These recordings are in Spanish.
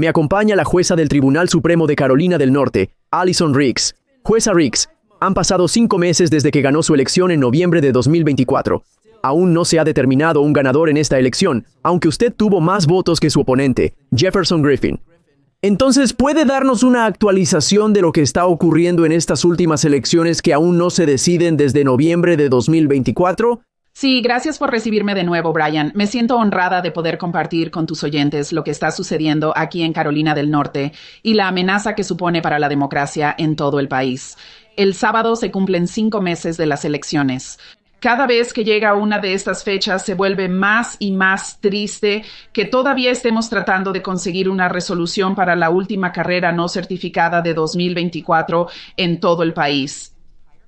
Me acompaña la jueza del Tribunal Supremo de Carolina del Norte, Allison Riggs. Jueza Riggs, han pasado 5 meses desde que ganó su elección en noviembre de 2024. Aún no se ha determinado un ganador en esta elección, aunque usted tuvo más votos que su oponente, Jefferson Griffin. Entonces, ¿puede darnos una actualización de lo que está ocurriendo en estas últimas elecciones que aún no se deciden desde noviembre de 2024? Sí, gracias por recibirme de nuevo, Brian. Me siento honrada de poder compartir con tus oyentes lo que está sucediendo aquí en Carolina del Norte y la amenaza que supone para la democracia en todo el país. El sábado se cumplen 5 meses de las elecciones. Cada vez que llega una de estas fechas se vuelve más y más triste que todavía estemos tratando de conseguir una resolución para la última carrera no certificada de 2024 en todo el país.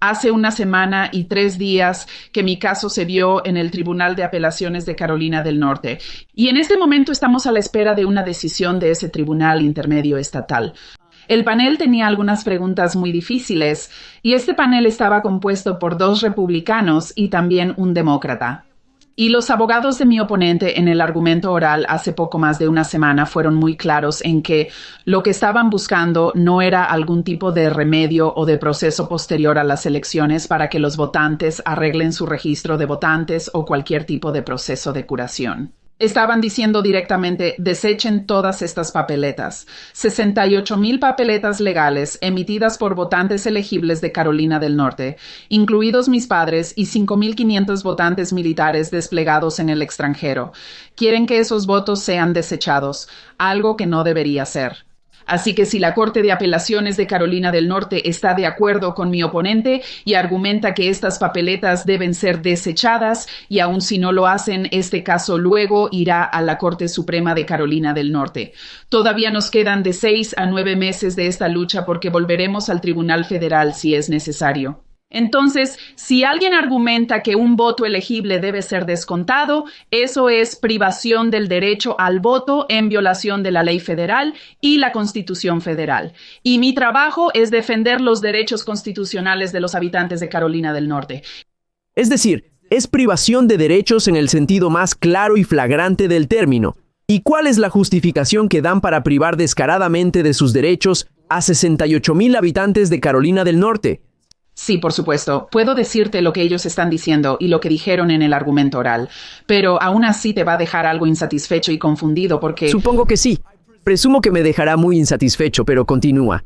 Hace una semana y 3 días que mi caso se vio en el Tribunal de Apelaciones de Carolina del Norte. Y en este momento estamos a la espera de una decisión de ese tribunal intermedio estatal. El panel tenía algunas preguntas muy difíciles y este panel estaba compuesto por 2 republicanos y también un demócrata. Y los abogados de mi oponente en el argumento oral hace poco más de una semana fueron muy claros en que lo que estaban buscando no era algún tipo de remedio o de proceso posterior a las elecciones para que los votantes arreglen su registro de votantes o cualquier tipo de proceso de curación. Estaban diciendo directamente, desechen todas estas papeletas. 68,000 papeletas legales emitidas por votantes elegibles de Carolina del Norte, incluidos mis padres y 5,500 votantes militares desplegados en el extranjero. Quieren que esos votos sean desechados, algo que no debería ser. Así que si la Corte de Apelaciones de Carolina del Norte está de acuerdo con mi oponente y argumenta que estas papeletas deben ser desechadas, y aun si no lo hacen, este caso luego irá a la Corte Suprema de Carolina del Norte. Todavía nos quedan de 6 a 9 meses de esta lucha porque volveremos al Tribunal Federal si es necesario. Entonces, si alguien argumenta que un voto elegible debe ser descontado, eso es privación del derecho al voto en violación de la ley federal y la Constitución federal. Y mi trabajo es defender los derechos constitucionales de los habitantes de Carolina del Norte. Es decir, es privación de derechos en el sentido más claro y flagrante del término. ¿Y cuál es la justificación que dan para privar descaradamente de sus derechos a 68,000 habitantes de Carolina del Norte? Sí, por supuesto. Puedo decirte lo que ellos están diciendo y lo que dijeron en el argumento oral, pero aún así te va a dejar algo insatisfecho y confundido porque... Supongo que sí. Presumo que me dejará muy insatisfecho, pero continúa.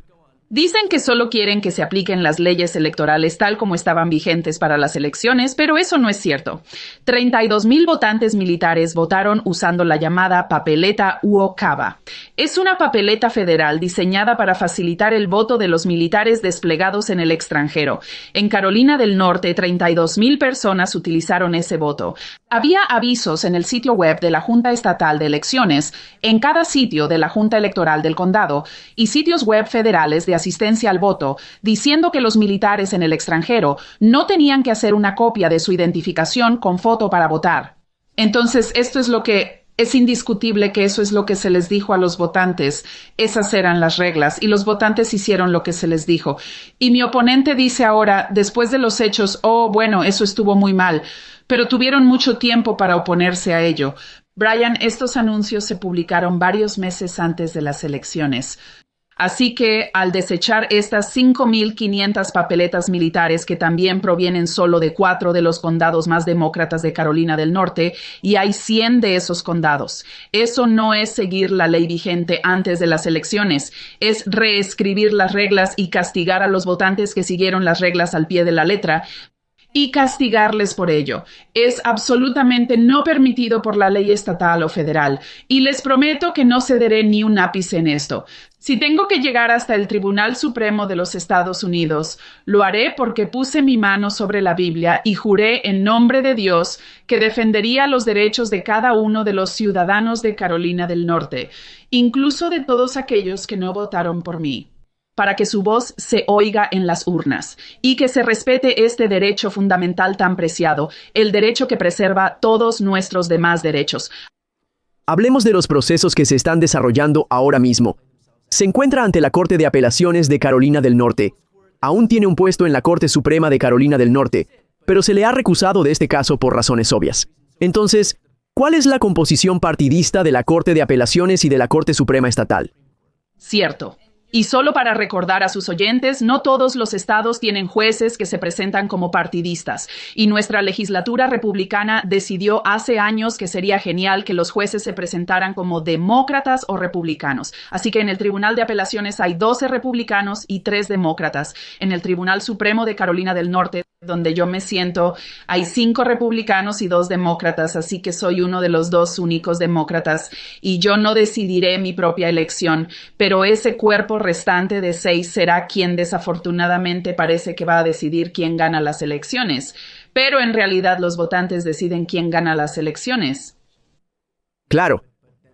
Dicen que solo quieren que se apliquen las leyes electorales tal como estaban vigentes para las elecciones, pero eso no es cierto. 32,000 votantes militares votaron usando la llamada papeleta UOCAVA. Es una papeleta federal diseñada para facilitar el voto de los militares desplegados en el extranjero. En Carolina del Norte, 32,000 personas utilizaron ese voto. Había avisos en el sitio web de la Junta Estatal de Elecciones, en cada sitio de la Junta Electoral del Condado y sitios web federales de asistencia al voto, diciendo que los militares en el extranjero no tenían que hacer una copia de su identificación con foto para votar. Entonces, esto es lo que... Es indiscutible que eso es lo que se les dijo a los votantes. Esas eran las reglas y los votantes hicieron lo que se les dijo. Y mi oponente dice ahora, después de los hechos, oh, bueno, eso estuvo muy mal, pero tuvieron mucho tiempo para oponerse a ello. Brian, estos anuncios se publicaron varios meses antes de las elecciones. Así que, al desechar estas 5,500 papeletas militares que también provienen solo de 4 de los condados más demócratas de Carolina del Norte, y hay 100 de esos condados, eso no es seguir la ley vigente antes de las elecciones, es reescribir las reglas y castigar a los votantes que siguieron las reglas al pie de la letra, y castigarles por ello. Es absolutamente no permitido por la ley estatal o federal, y les prometo que no cederé ni un ápice en esto. Si tengo que llegar hasta el Tribunal Supremo de los Estados Unidos, lo haré porque puse mi mano sobre la Biblia y juré en nombre de Dios que defendería los derechos de cada uno de los ciudadanos de Carolina del Norte, incluso de todos aquellos que no votaron por mí, para que su voz se oiga en las urnas y que se respete este derecho fundamental tan preciado, el derecho que preserva todos nuestros demás derechos. Hablemos de los procesos que se están desarrollando ahora mismo. Se encuentra ante la Corte de Apelaciones de Carolina del Norte. Aún tiene un puesto en la Corte Suprema de Carolina del Norte, pero se le ha recusado de este caso por razones obvias. Entonces, ¿Cuál es la composición partidista de la Corte de Apelaciones y de la Corte Suprema Estatal? Cierto. Y solo para recordar a sus oyentes, no todos los estados tienen jueces que se presentan como partidistas. Y nuestra legislatura republicana decidió hace años que sería genial que los jueces se presentaran como demócratas o republicanos. Así que en el Tribunal de Apelaciones hay 12 republicanos y 3 demócratas. En el Tribunal Supremo de Carolina del Norte, donde yo me siento, hay 5 republicanos y 2 demócratas, así que soy uno de los 2 únicos demócratas y yo no decidiré mi propia elección, pero ese cuerpo restante de 6 será quien desafortunadamente parece que va a decidir quién gana las elecciones, pero en realidad los votantes deciden quién gana las elecciones. Claro,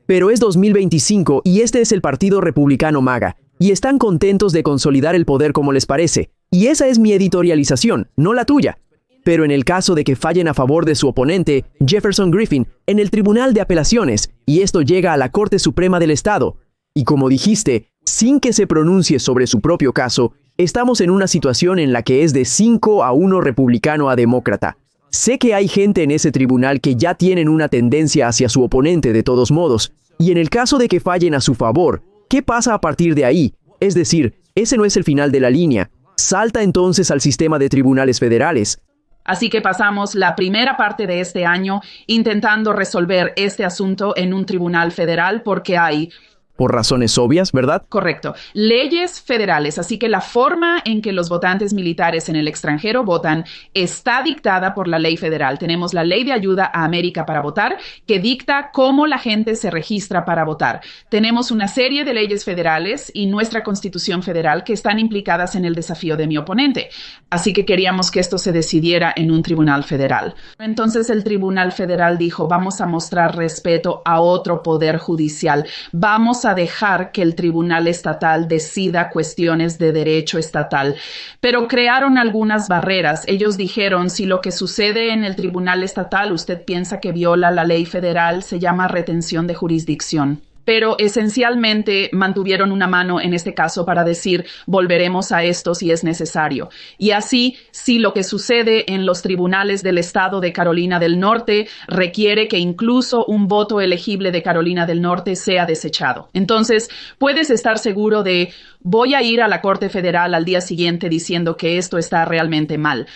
pero es 2025 y este es el Partido Republicano MAGA, y están contentos de consolidar el poder como les parece. Y esa es mi editorialización, no la tuya. Pero en el caso de que fallen a favor de su oponente, Jefferson Griffin, en el Tribunal de Apelaciones, y esto llega a la Corte Suprema del Estado, y como dijiste, sin que se pronuncie sobre su propio caso, estamos en una situación en la que es de 5-1 republicano a demócrata. Sé que hay gente en ese tribunal que ya tienen una tendencia hacia su oponente de todos modos, y en el caso de que fallen a su favor, ¿qué pasa a partir de ahí? Es decir, ese no es el final de la línea. Salta entonces al sistema de tribunales federales. Así que pasamos la primera parte de este año intentando resolver este asunto en un tribunal federal porque hay... Por razones obvias, ¿verdad? Correcto. Leyes federales, así que la forma en que los votantes militares en el extranjero votan está dictada por la ley federal. Tenemos la Ley de Ayuda a América para Votar, que dicta cómo la gente se registra para votar. Tenemos una serie de leyes federales y nuestra Constitución federal que están implicadas en el desafío de mi oponente. Así que queríamos que esto se decidiera en un tribunal federal. Entonces el tribunal federal dijo, vamos a mostrar respeto a otro poder judicial. Vamos a dejar que el tribunal estatal decida cuestiones de derecho estatal. Pero crearon algunas barreras. Ellos dijeron, si lo que sucede en el tribunal estatal usted piensa que viola la ley federal, se llama retención de jurisdicción. Pero esencialmente mantuvieron una mano en este caso para decir volveremos a esto si es necesario. Y así, si lo que sucede en los tribunales del estado de Carolina del Norte requiere que incluso un voto elegible de Carolina del Norte sea desechado. Entonces, puedes estar seguro de voy a ir a la Corte Federal al día siguiente diciendo que esto está realmente mal.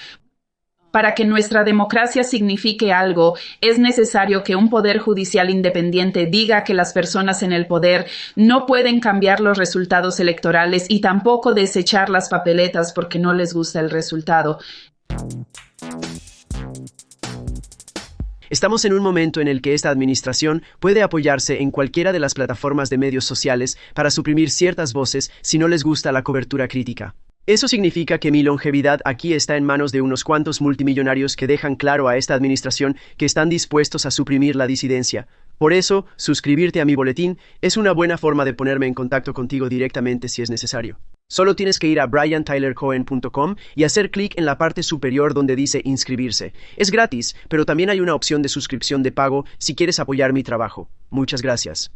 Para que nuestra democracia signifique algo, es necesario que un poder judicial independiente diga que las personas en el poder no pueden cambiar los resultados electorales y tampoco desechar las papeletas porque no les gusta el resultado. Estamos en un momento en el que esta administración puede apoyarse en cualquiera de las plataformas de medios sociales para suprimir ciertas voces si no les gusta la cobertura crítica. Eso significa que mi longevidad aquí está en manos de unos cuantos multimillonarios que dejan claro a esta administración que están dispuestos a suprimir la disidencia. Por eso, suscribirte a mi boletín es una buena forma de ponerme en contacto contigo directamente si es necesario. Solo tienes que ir a briantylercohen.com y hacer clic en la parte superior donde dice inscribirse. Es gratis, pero también hay una opción de suscripción de pago si quieres apoyar mi trabajo. Muchas gracias.